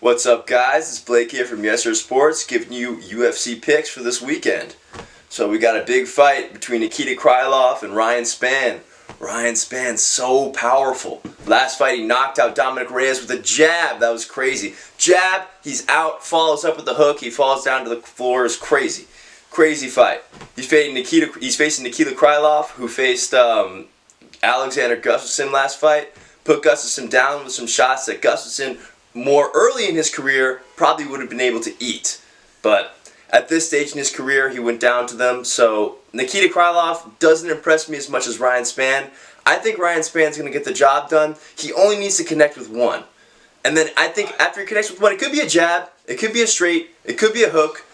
What's up, guys? It's Blake here from Yesirrrr Sports, giving you UFC picks for this weekend. So we got a big fight between Nikita Kylov and Ryan Spann. Ryan Spann's so powerful. Last fight he knocked out Dominic Reyes with a jab. That was crazy. Jab, he's out, follows up with the hook, he falls down to the floor. It's crazy. Crazy fight. He's facing Nikita Kylov, who faced Alexander Gustafsson last fight. Put Gustafsson down with some shots that Gustafsson, more early in his career, probably would have been able to eat. But at this stage in his career, he went down to them. So Nikita Kylov doesn't impress me as much as Ryan Spann. I think Ryan Spann's going to get the job done. He only needs to connect with one. And then I think after he connects with one, it could be a jab, it could be a straight, it could be a hook.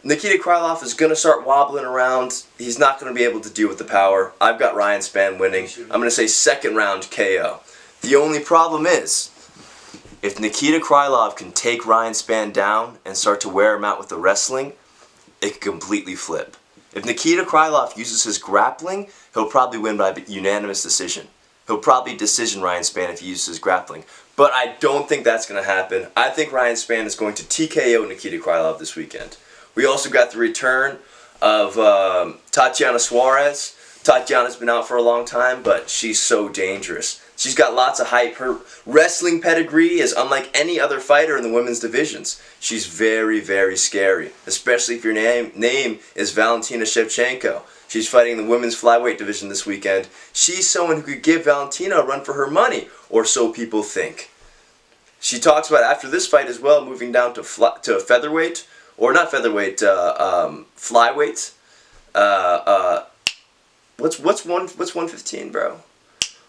Nikita Kylov is going to start wobbling around. He's not going to be able to deal with the power. I've got Ryan Spann winning. I'm going to say second round KO. The only problem is, if Nikita Kylov can take Ryan Spann down and start to wear him out with the wrestling, it could completely flip. If Nikita Kylov uses his grappling, he'll probably win by unanimous decision. He'll probably decision Ryan Spann if he uses his grappling. But I don't think that's going to happen. I think Ryan Spann is going to TKO Nikita Kylov this weekend. We also got the return of Tatiana Suarez. Tatiana's been out for a long time, but she's so dangerous. She's got lots of hype. Her wrestling pedigree is unlike any other fighter in the women's divisions. She's very, very scary, especially if your name is Valentina Shevchenko. She's fighting in the women's flyweight division this weekend. She's someone who could give Valentina a run for her money, or so people think. She talks about after this fight as well, moving down to featherweight, or not featherweight, flyweight. What's 115, bro?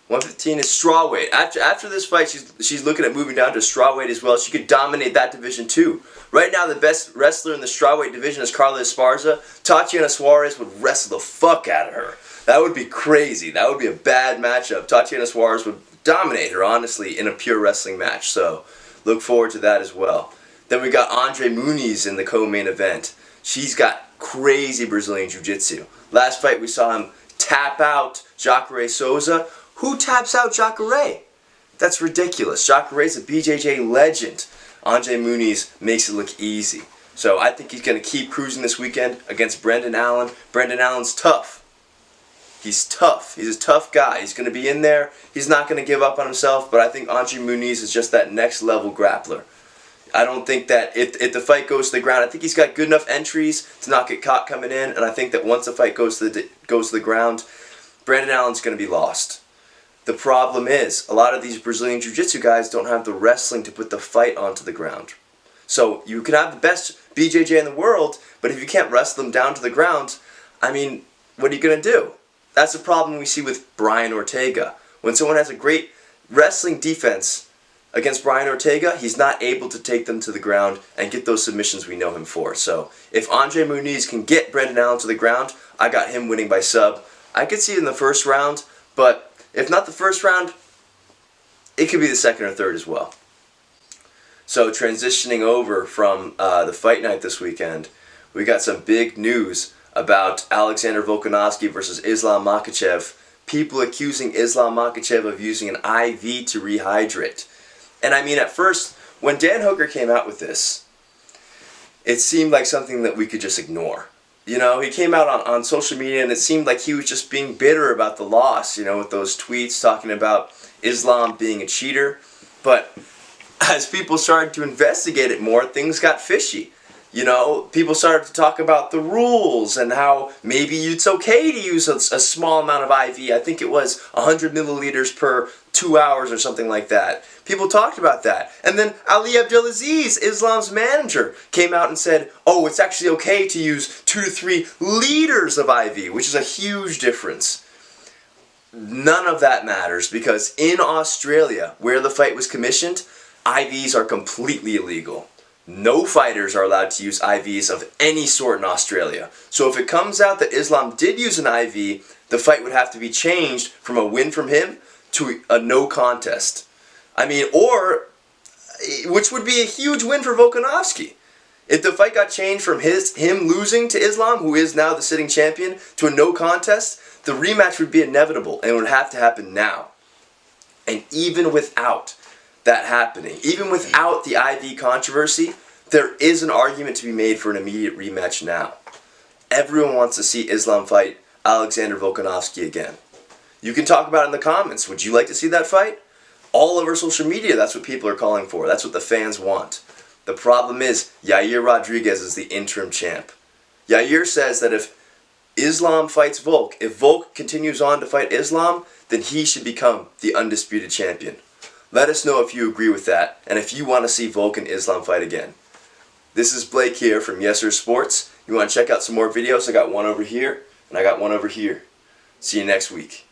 115 is strawweight. After this fight, she's looking at moving down to strawweight as well. She could dominate that division too. Right now, the best wrestler in the strawweight division is Carla Esparza. Tatiana Suarez would wrestle the fuck out of her. That would be crazy. That would be a bad matchup. Tatiana Suarez would dominate her, honestly, in a pure wrestling match. So, look forward to that as well. Then we got Andre Muniz in the co-main event. She's got crazy Brazilian Jiu-Jitsu. Last fight, we saw him tap out Jacare Souza. Who taps out Jacare? That's ridiculous. Jacare's a BJJ legend. Andre Muniz makes it look easy. So I think he's going to keep cruising this weekend against Brendan Allen. Brendan Allen's tough. He's tough. He's a tough guy. He's going to be in there. He's not going to give up on himself, but I think Andre Muniz is just that next level grappler. I don't think that if the fight goes to the ground, I think he's got good enough entries to not get caught coming in, and I think that once the fight goes to the ground, Brendan Allen's going to be lost. The problem is, a lot of these Brazilian Jiu-Jitsu guys don't have the wrestling to put the fight onto the ground. So you can have the best BJJ in the world, but if you can't wrestle them down to the ground, I mean, what are you going to do? That's the problem we see with Brian Ortega. When someone has a great wrestling defense against Brian Ortega, he's not able to take them to the ground and get those submissions we know him for. So if Andre Muniz can get Brendan Allen to the ground, I got him winning by sub. I could see it in the first round, but if not the first round, it could be the second or third as well. So transitioning over from the fight night this weekend, we got some big news about Alexander Volkanovski versus Islam Makhachev. People accusing Islam Makhachev of using an IV to rehydrate. And I mean, at first, when Dan Hooker came out with this, it seemed like something that we could just ignore. You know, he came out on social media and it seemed like he was just being bitter about the loss, you know, with those tweets talking about Islam being a cheater. But as people started to investigate it more, things got fishy. You know, people started to talk about the rules and how maybe it's okay to use a small amount of IV. I think it was 100 milliliters per 2 hours or something like that. People talked about that. And then Ali Abdelaziz, Islam's manager, came out and said, oh, it's actually okay to use 2 to 3 liters of IV, which is a huge difference. None of that matters because in Australia, where the fight was commissioned, IVs are completely illegal. No fighters are allowed to use IVs of any sort in Australia. So if it comes out that Islam did use an IV, the fight would have to be changed from a win from him to a no contest. I mean, or, which would be a huge win for Volkanovski. If the fight got changed from him losing to Islam, who is now the sitting champion, to a no contest, the rematch would be inevitable and it would have to happen now. And even without that happening. Even without the IV controversy, there is an argument to be made for an immediate rematch now. Everyone wants to see Islam fight Alexander Volkanovski again. You can talk about it in the comments. Would you like to see that fight? All over social media, that's what people are calling for. That's what the fans want. The problem is, Yair Rodriguez is the interim champ. Yair says that if Islam fights Volk, if Volk continues on to fight Islam, then he should become the undisputed champion. Let us know if you agree with that, and if you want to see Volk and Islam fight again. This is Blake here from Yesirrrr Sports. You want to check out some more videos? I got one over here, and I got one over here. See you next week.